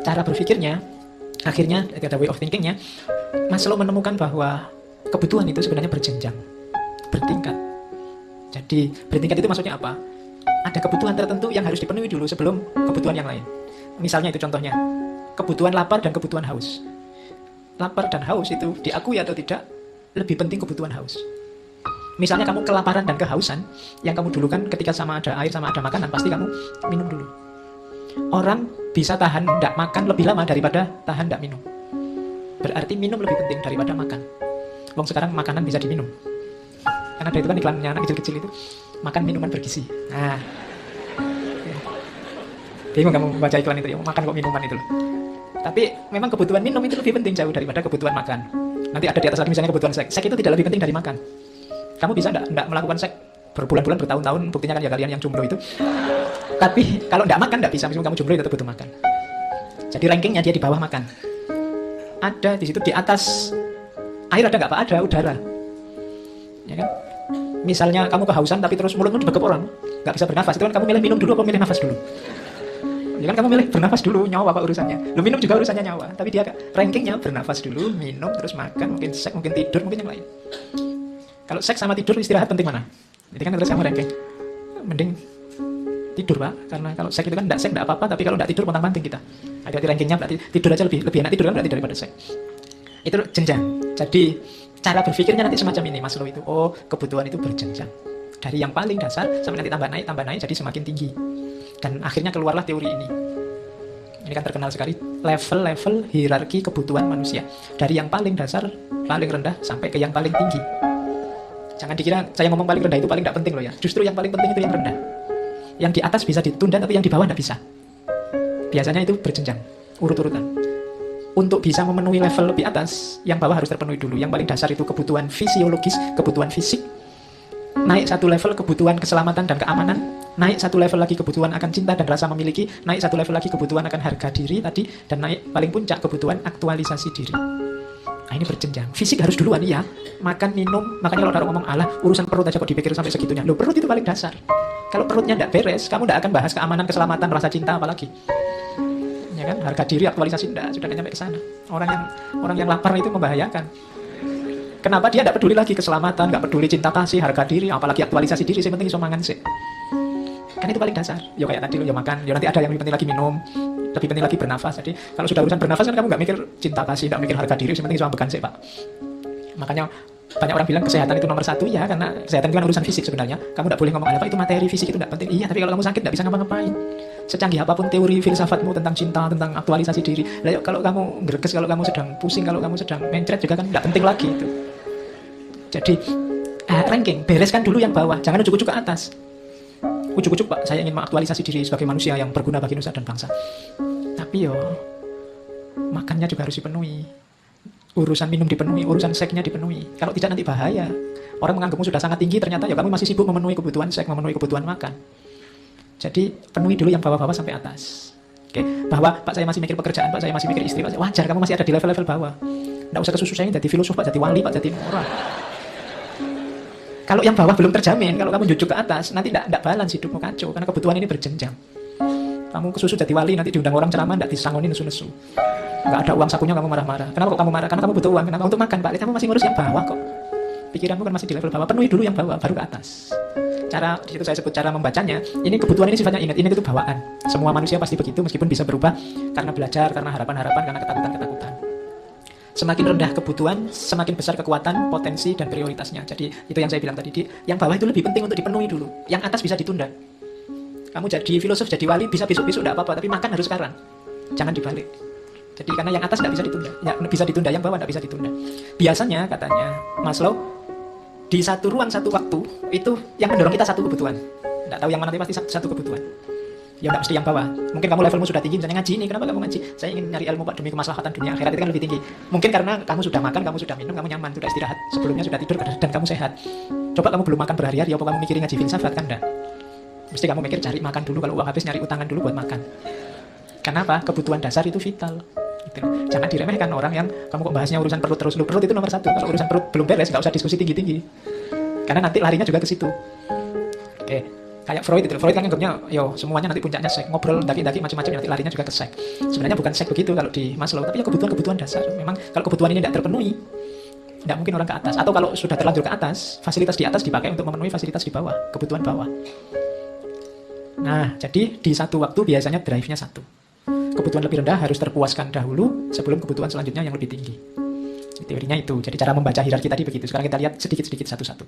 cara berpikirnya, akhirnya ada way of thinkingnya, Maslow menemukan bahwa kebutuhan itu sebenarnya berjenjang, bertingkat. Jadi bertingkat itu maksudnya apa? Ada kebutuhan tertentu yang harus dipenuhi dulu sebelum kebutuhan yang lain. Misalnya itu contohnya, kebutuhan lapar dan kebutuhan haus. Lapar dan haus itu diakui atau tidak, lebih penting kebutuhan haus. Misalnya kamu kelaparan dan kehausan, yang kamu dulukan ketika sama ada air sama ada makanan, pasti kamu minum dulu. Orang bisa tahan tidak makan lebih lama daripada tahan tidak minum. Berarti minum lebih penting daripada makan. Wong sekarang makanan bisa diminum. Karena ada itu kan iklannya anak kecil-kecil itu, makan minuman bergizi. Nah, bingung kamu baca iklan itu ya, makan kok minuman itu loh. Tapi memang kebutuhan minum itu lebih penting jauh daripada kebutuhan makan. Nanti ada di atas lagi misalnya kebutuhan seks. Seks itu tidak lebih penting dari makan. Kamu bisa enggak melakukan seks berbulan-bulan, bertahun-tahun, buktinya kan ya kalian yang jomblo itu. Tapi kalau enggak makan enggak bisa, meskipun kamu jomblo tetap butuh makan. Jadi rankingnya dia di bawah makan. Ada di situ di atas air ada enggak Pak? Ada udara. Ya kan? Misalnya kamu kehausan tapi terus mulutmu dibekep orang, enggak bisa bernafas. Itu kan kamu milih minum dulu apa milih nafas dulu? Ya kan kamu milih bernafas dulu, nyawa Pak urusannya. Lu minum juga urusannya nyawa, tapi dia rankingnya bernafas dulu, minum, terus makan, mungkin seks, mungkin tidur, mungkin yang lain. Kalau seks sama tidur istirahat penting mana? Jadi kan terus kamu ranking. Mending tidur Pak, karena kalau seks itu kan seks enggak apa-apa, tapi kalau enggak tidur pontang-panting kita. Ada di rankingnya berarti tidur aja lebih enak tidur kan berarti daripada seks. Itu jenjang. Jadi cara berpikirnya nanti semacam ini Maslow itu. Oh, kebutuhan itu berjenjang. Dari yang paling dasar sampai nanti tambah naik jadi semakin tinggi. Dan akhirnya keluarlah teori ini. Ini kan terkenal sekali, level-level hierarki kebutuhan manusia. Dari yang paling dasar, paling rendah, sampai ke yang paling tinggi. Jangan dikira saya ngomong paling rendah itu paling tidak penting loh ya. Justru yang paling penting itu yang rendah. Yang di atas bisa ditunda, tapi yang di bawah tidak bisa. Biasanya itu berjenjang, urut-urutan. Untuk bisa memenuhi level lebih atas, yang bawah harus terpenuhi dulu. Yang paling dasar itu kebutuhan fisiologis, kebutuhan fisik. Naik satu level kebutuhan keselamatan dan keamanan. Naik satu level lagi kebutuhan akan cinta dan rasa memiliki. Naik satu level lagi kebutuhan akan harga diri tadi. Dan naik paling puncak kebutuhan aktualisasi diri. Nah ini berjenjang. Fisik harus duluan ya. Makan, minum. Makanya kalau orang ngomong Allah urusan perut aja kok dipikir sampai segitunya. Loh perut itu paling dasar. Kalau perutnya tidak beres, kamu tidak akan bahas keamanan, keselamatan, rasa cinta apalagi. Ya kan, harga diri, aktualisasi sudah nyampe ke sana. Orang yang lapar itu membahayakan. Kenapa dia tidak peduli lagi keselamatan, nggak peduli cinta kasih, harga diri, apalagi aktualisasi diri, yang penting iso mangan sih. Kan itu paling dasar. Ya kayak tadi lo ya makan, ya nanti ada yang lebih penting lagi minum, lebih penting lagi bernafas. Jadi kalau sudah urusan bernafas kan kamu nggak mikir cinta kasih, nggak mikir harga diri, yang penting iso ambekan sih Pak. Makanya banyak orang bilang kesehatan itu nomor satu ya, karena kesehatan itu kan urusan fisik sebenarnya. Kamu tidak boleh ngomong apa itu materi, fisik itu tidak penting. Iya, tapi kalau kamu sakit tidak bisa ngapa-ngapain. Secanggih apapun teori filsafatmu tentang cinta, tentang aktualisasi diri, lah kalau kamu greges, kalau kamu sedang pusing, kalau kamu sedang mencret juga kan tidak penting lagi itu. Jadi ranking, bereskan dulu yang bawah, jangan ujuk-ujuk ke atas. Ujuk-ujuk Pak, saya ingin mengaktualisasi diri sebagai manusia yang berguna bagi nusa dan bangsa. Tapi makannya juga harus dipenuhi. Urusan minum dipenuhi, urusan seksnya dipenuhi. Kalau tidak nanti bahaya. Orang menganggapmu sudah sangat tinggi, ternyata ya kamu masih sibuk memenuhi kebutuhan seks, memenuhi kebutuhan makan. Jadi penuhi dulu yang bawah-bawah sampai atas. Oke, bahwa Pak saya masih mikir pekerjaan, Pak saya masih mikir istri, Pak wajar kamu masih ada di level-level bawah. Nggak usah kesusu saya jadi filosof Pak, jadi wali Pak, jadi orang. Kalau yang bawah belum terjamin, kalau kamu jujuk ke atas, nanti tidak balance hidupmu kacau, karena kebutuhan ini berjenjang. Kamu kesusu jadi wali, nanti diundang orang ceramah, tidak disangonin nesu-nesu. Nggak ada uang sakunya, kamu marah-marah. Kenapa kok kamu marah? Karena kamu butuh uang. Kenapa? Untuk makan Pak, kamu masih ngurus yang bawah kok. Pikiranmu kan masih di level bawah, penuhi dulu yang bawah, baru ke atas. Cara, di situ saya sebut cara membacanya, ini kebutuhan ini sifatnya ingat itu bawaan. Semua manusia pasti begitu, meskipun bisa berubah karena belajar, karena harapan-harapan, karena ketakutan-ketakutan. Semakin rendah kebutuhan, semakin besar kekuatan, potensi, dan prioritasnya. Jadi itu yang saya bilang tadi, yang bawah itu lebih penting untuk dipenuhi dulu. Yang atas bisa ditunda. Kamu jadi filosof, jadi wali, bisa besok-besok, tidak apa-apa, tapi makan harus sekarang. Jangan dibalik. Jadi karena yang atas tidak bisa ditunda, ya, bisa ditunda, yang bawah tidak bisa ditunda. Biasanya katanya Maslow, di satu ruang satu waktu itu yang mendorong kita satu kebutuhan. Tidak tahu yang mana, tapi pasti satu kebutuhan. Ya tidak mesti yang bawah. Mungkin kamu levelmu sudah tinggi, misalnya ngaji ini. Kenapa kamu ngaji? Saya ingin nyari ilmu Pak demi kemaslahatan dunia akhirat, itu kan lebih tinggi. Mungkin karena kamu sudah makan, kamu sudah minum, kamu nyaman, sudah istirahat, sebelumnya sudah tidur dan kamu sehat. Coba kamu belum makan berhari-hari, apa kamu mikirin ngaji filsafat? Kan enggak. Mesti kamu mikir cari makan dulu, kalau uang habis nyari utangan dulu buat makan. Kenapa? Kebutuhan dasar itu vital. Gitu. Jangan diremehkan orang yang kamu kok bahasnya urusan perut terus. Perut itu nomor satu. Kalau urusan perut belum beres, nggak usah diskusi tinggi-tinggi. Karena nanti larinya juga ke situ. Oke. Kayak Freud itu, Freud kan nganggapnya, yo semuanya nanti puncaknya seks, ngobrol daki-daki macam-macam nanti larinya juga ke seks. Sebenarnya bukan seks begitu kalau di Maslow, tapi ya kebutuhan-kebutuhan dasar. Memang kalau kebutuhan ini tidak terpenuhi, tidak mungkin orang ke atas. Atau kalau sudah terlanjur ke atas, fasilitas di atas dipakai untuk memenuhi fasilitas di bawah, kebutuhan bawah. Nah, jadi di satu waktu biasanya drive-nya satu. Kebutuhan lebih rendah harus terpuaskan dahulu sebelum kebutuhan selanjutnya yang lebih tinggi. Teorinya itu. Jadi cara membaca hierarki tadi begitu. Sekarang kita lihat sedikit-sedikit satu-satu.